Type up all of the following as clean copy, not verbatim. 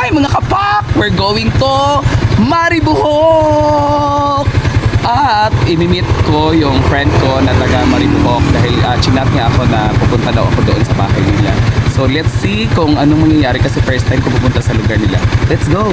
Hi mga kapak! We're going to Maribohok! At imimit ko yung friend ko na taga Maribohok dahil chinat niya ako na pupunta daw ako doon sa bahay nila. So let's see kung anong mangyayari kasi first time ko pupunta sa lugar nila. Let's go!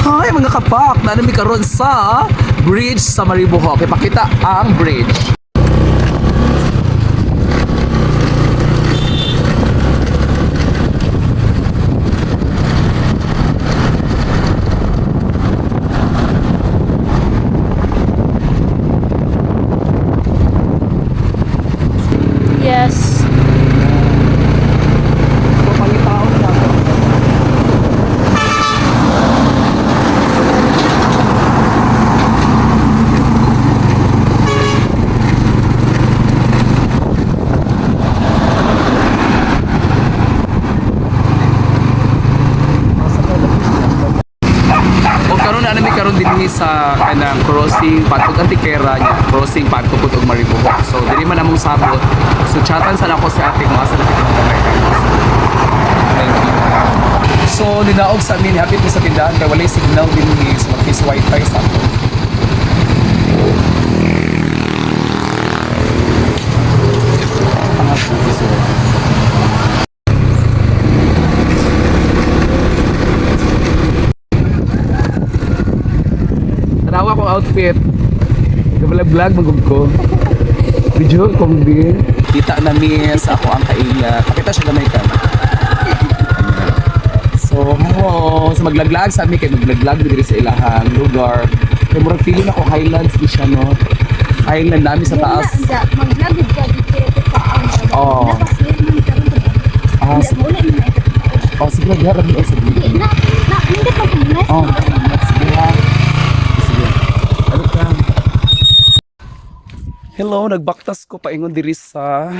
Hi mga kapak! Nanami karon sa bridge sa Maribohok. Ipakita ang bridge. Yes. Karon dinhi sa kanang crossing patug Antiquera niya, crossing patugod og Maribohok. So dili man among sabot. So chatan sa nako si ate mo asa na kita kamay. Thank you. So dinaog sa amin hapit mi sa tindahan kay walay signal dinhi so mag wifi sa ako. Tanawa kong outfit. Vlog magug ko. Video kong din. Kita na mi sa ako ang kaila. Pakita siya gamay ka. So, so maglaglag sa amin kay maglaglag diri sa ilahang lugar. Kay murag feeling ako highlands di siya no. Highland nami sa taas. Mag-vlog ka dito sa Oh. Ah, oh, sige, harap mo sa video. hindi pa pumunta. Oh, sige ha. Sige. Ano ka? Hello, nagbaktas ko paingon diri sa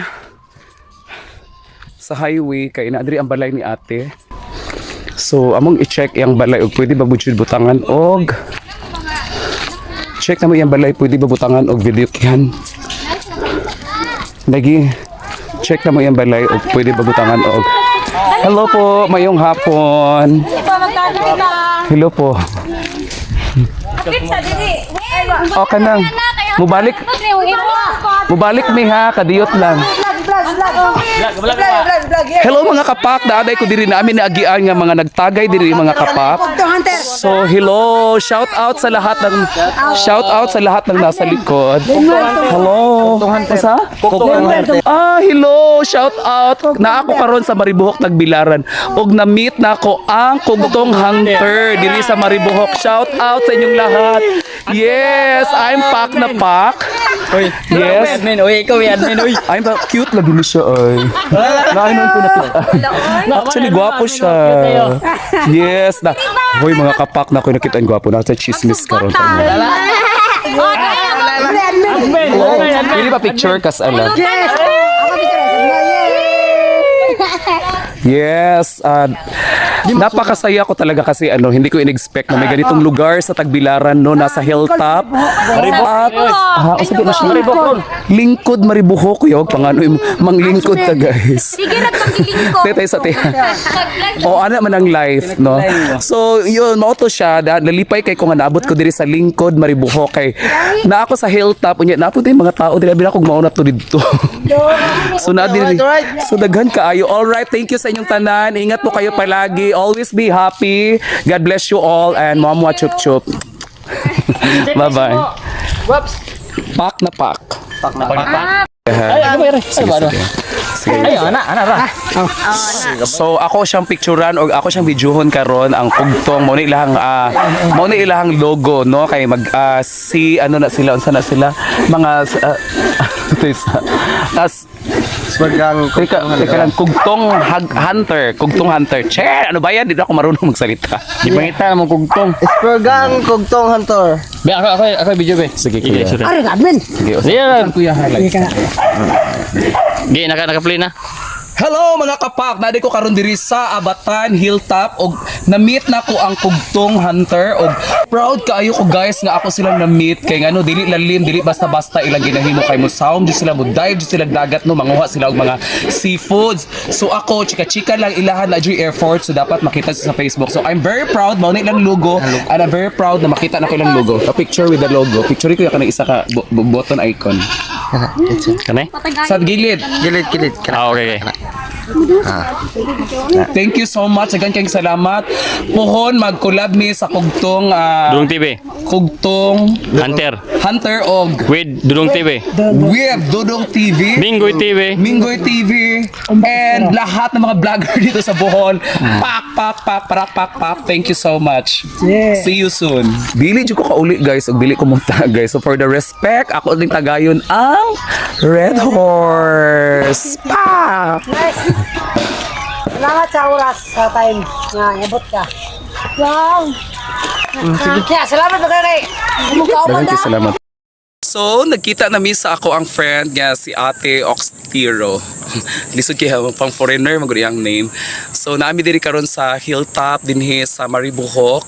highway kay na diri ang balay ni ate. So, among i-check yung balay og pwede ba budjud butangan og check na mo yung balay pwede ba butangan og video kyan. Lagi check na mo yung balay og pwede ba butangan og hello po, mayong hapon. Hello po. Okay nang. Mubalik mi ha, kadiyot lang. Hello mga kapak, daaday ko diri namin naagian nga mga nagtagay diri mga kapak. So hello, shout out sa lahat ng nasa likod. Hello. Sa? Hello, shout out. Na ako karon sa Maribohok Tagbilaran og na-meet na ko ang Kugtong Hunter diri sa Maribohok. Shout out sa inyong lahat. Yes, I'm Pak na Pak. Yes. Ikaw admin, uy. I'm cute lagi ni siya ay. Nainon ko nakita. Actually, gwapo siya. Yes. Hoy mga kapak na ko nakita ang gwapo na sa chismis karon. Pili pa picture kas alam. Yes, napakasaya ko talaga kasi hindi ko in-expect na may ganitong lugar sa Tagbilaran no, nasa hilltop. At lingkod Maribohok yo, pangano manglingkod ta guys. Sige na paglingkod. Tetay sa tiyan. Ana man ang life no. So yun mao to siya, nalipay kay ko nga naabot ko diri sa lingkod Maribohok kay na ako sa hilltop unya na din mga tao diri ako mauna to didto. So na diri. So daghan kaayo. All right, thank you sa inyong tanan. Ingat po kayo palagi. Always be happy. God bless you all and Mamwa Chup Chup. Bye-bye. Whoops. Pak na pak. Pak na pak. Ay, Ano ba yun? Ano ba? Sige. Ay, ana ra. So ako siyang picturean o ako siyang videohon karon ang kugtong mo ni ilahang logo no kay mag si ano na sila unsa na sila mga as teka lang kugtong hunter che ano ba yan dito ako marunong magsalita Ipangita mo kugtong. Ispergang kugtong hunter. Be ako video be. sige kuya Ari admin. sige Sige. kuya highlight Gi naka-play na. Hello mga kapak, nadi ko karon diri sa Abatan Hilltop og na-meet na ko ang kugtong hunter og proud kaayo ko guys nga ako silang na-meet kay ngano dili lalim dili basta-basta ilang ginahimo kay mo sound di sila mo dive di sila dagat no manguha sila og mga seafoods. So ako chika-chika lang ilahan na diri airport so dapat makita sa Facebook. So I'm very proud mao na ilang logo and I'm very proud na makita na ko ilang logo. A picture with the logo. Picture ko ya kanang isa ka button icon. Kanay? Sa gilid. Kilit. Ah, okay. Thank you so much. Again kayong salamat. Puhon mag-collab mi sa kugtong Dudong TV. kugtong Hunter og with Dudong TV. with Dudong TV, Minggoy TV. Minggoy TV, and lahat ng mga vlogger dito sa Bohol. Pak. Thank you so much. See you soon. Dili jud ko kauli guys, ug dili ko munta guys. So for the respect, ako din tagayon ang Red Horse. Pak! Salamat sa oras sa time nga abot ka. Wow. Kaya salamat ba kay? Maraming salamat. So, nagkita na sa ako ang friend nga si Ate Oxtiro. Lisod kaya pang foreigner magud iyang name. So, naami diri karon sa hilltop dinhi sa Maribohok,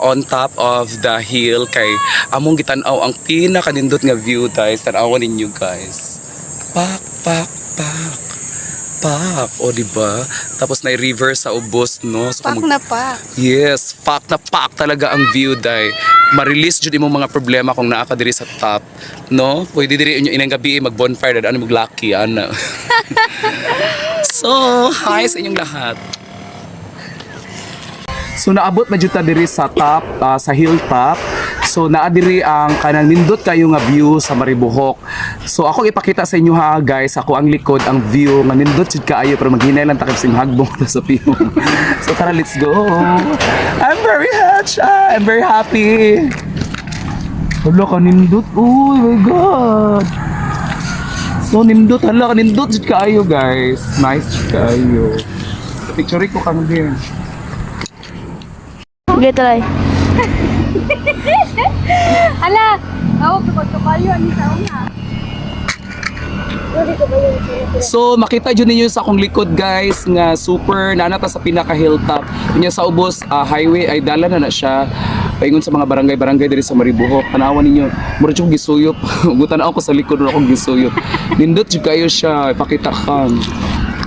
on top of the hill kay among gitan-aw ang pinakanindot nga view guys. Tan-awan ninyo guys. Pak. O diba? Tapos na river sa ubos no. So, Pak na pak. yes, pak na pak talaga ang view day. Ma-release jud imong mga problema kung naa ka diri sa top, no? Pwede diri inyo inang gabi mag-bonfire ano mag-lucky ana. So, hi sa inyong lahat. So naabot na jud ta diri sa top, sa hilltop. So naa diri ang kanang nindot kayo nga view sa Maribohok. So ako ipakita sa inyo ha guys, ako ang likod ang view nga nindot jud kaayo pero maghinay lang ta kasi hagbong ta sa view. So tara, let's go. I'm very happy. Hala ka nindot. Oh my god. So nindot hala ka nindot jud kaayo guys. Nice jud kaayo. Picture ko kang din. Okay, try. Ala, tawag ko kayo ani sa una. So makita jud ninyo sa akong likod guys nga super nanata sa pinaka hilltop. Inya sa ubos highway ay dala na siya. Paingon sa mga barangay diri sa Maribohok. Tanawan ninyo, mura jud gisuyop. Gutan ako sa likod ro akong gisuyop. Nindot jud kayo siya, ipakita ka.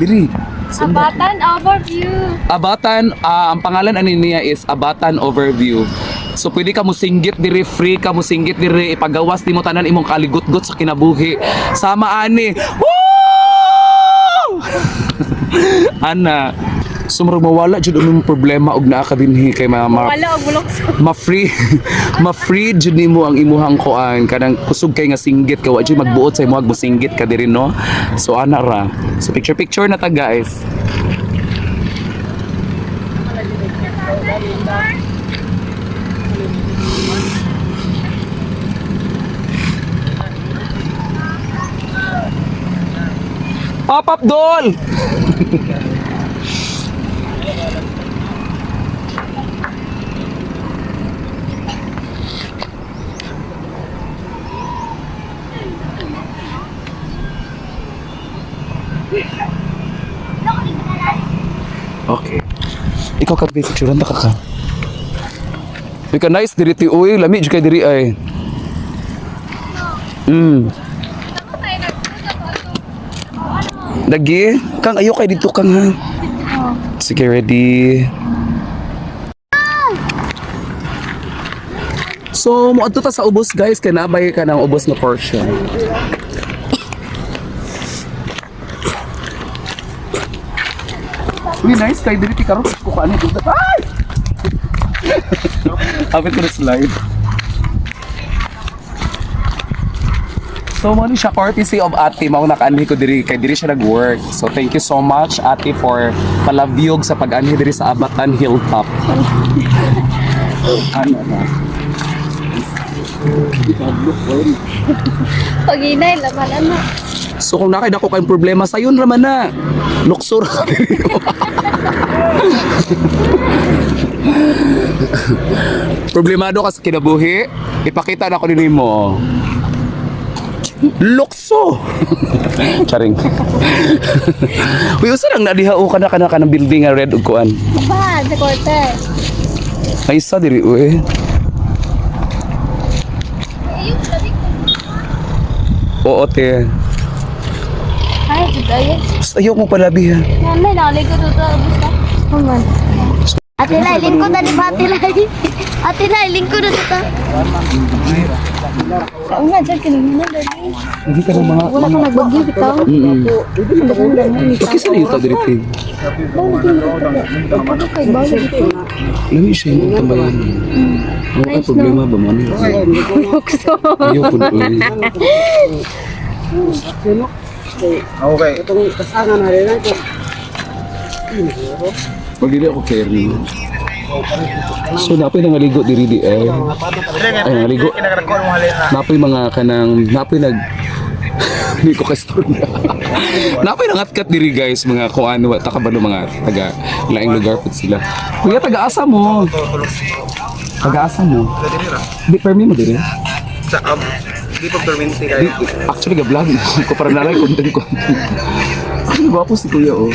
Diri. Abatan overview. Abatan, ang pangalan ani niya is Abatan Overview. So pwede ka mo singgit diri, free ka mo singgit diri, ipagawas nimo tanan imong kaligot-got sa kinabuhi. Sama ani. Woo! Ana, sumurog mawala jud imong problema og naa ka dinhi kay Wala og bulok. ma-free jud nimo ang imuhang kuan kanang kusog kay nga singgit ka wa jud magbuot sa imuhang singgit ka diri no. So ana ra. So picture na ta guys. Pop-up doll! Okay. Ikaw ka picture ta ka. Ika nice diri ti uy, lami jud kay diri ay. Lagi, kang ayo kay dito kang ha. Sige, ready. So, moadto ta sa ubos guys, kay nabay ka ng ubos na portion. Uy, nice kay diri ti karon ko kaani dito. Ay! Hapit ko na slide. So mo ni siya courtesy of Ate mao nakaanhi ko diri kay diri siya nag-work. So thank you so much Ate for palabyog sa pag-anhi diri sa Abatan Hilltop. Ano na? Pag-inay, laman ano. So kung nakay dako kayong problema sa yun raman na. Luksor ka diri. Problemado ka sa kinabuhi, ipakita na ko nimo. Lukso! Charing. Uy, usa lang nadihao ka na ng building nga red ug kuan. Ba, sa quarter. Ay isa diri uy. Oo te. Ay, today. Basta ayaw mo palabi ha. Nanay, nalay ko dito. Basta. Kuman. Ate Lai, lingko na di ba Ate Lai? Ate Lai, lingko na dito. Oo nga, dyan kanina dali. Hindi ka na mga... Wala kang nagbagyo, bitaw. Pakisa na yung diri te. Ano kay bawal dito? Lami siya yung tambayan. Ano ka problema ba mo? Lukso. Ayaw po na uy. Okay. Itong kasangan na rin ito. Pagdili ako carry. So napoy nangaligo diri di ay. Ay nangaligo. Napoy mga kanang napoy nag hindi ko kastorya. Napoy nangatkat diri guys mga kuan wa ta kabalo mga taga laing lugar pud sila. Kuya taga-asa mo. Taga-asa mo. Di permi mo diri. Sa di pa permanente Di, actually ga-vlog ko para nalay content. Ano ba ako si Kuya oh.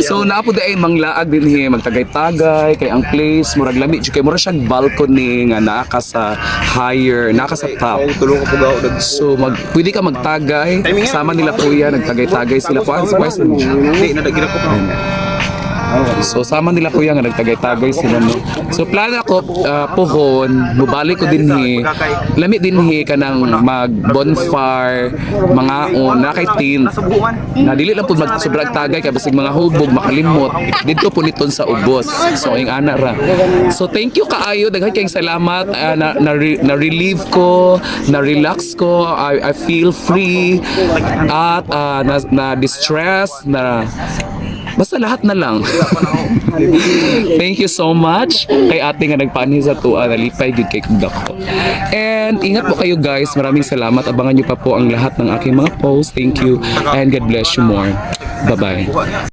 So napo ay manglaag din hi magtagay-tagay kay ang place murag lami jud kay mura siya balcony nga naa ka sa higher, naa ka sa top. tulong ko pugaw So pwede ka magtagay sama nila kuya nagtagay-tagay sila kuan sa quest mo. Hindi nadagina ko pa. So sama nila kuya nga nagtagay-tagay sila no. So plano ako pohon, mubalik ko din hi. Lami din hi kanang mag bonfire, mga na kay tent. Na dili lang pud mag sobrang tagay kay basig mga hubog makalimot. Dito po niton sa ubos. So ing ana ra. So thank you kaayo daghan kayong salamat na relieve ko, na relax ko. I feel free at na distress na basta lahat na lang. Thank you so much kay ate nga nagpaanhi sa tuwa nalipay gud kay kudak ko. And ingat po kayo guys. Maraming salamat. Abangan niyo pa po ang lahat ng aking mga posts. Thank you and God bless you more. Bye-bye.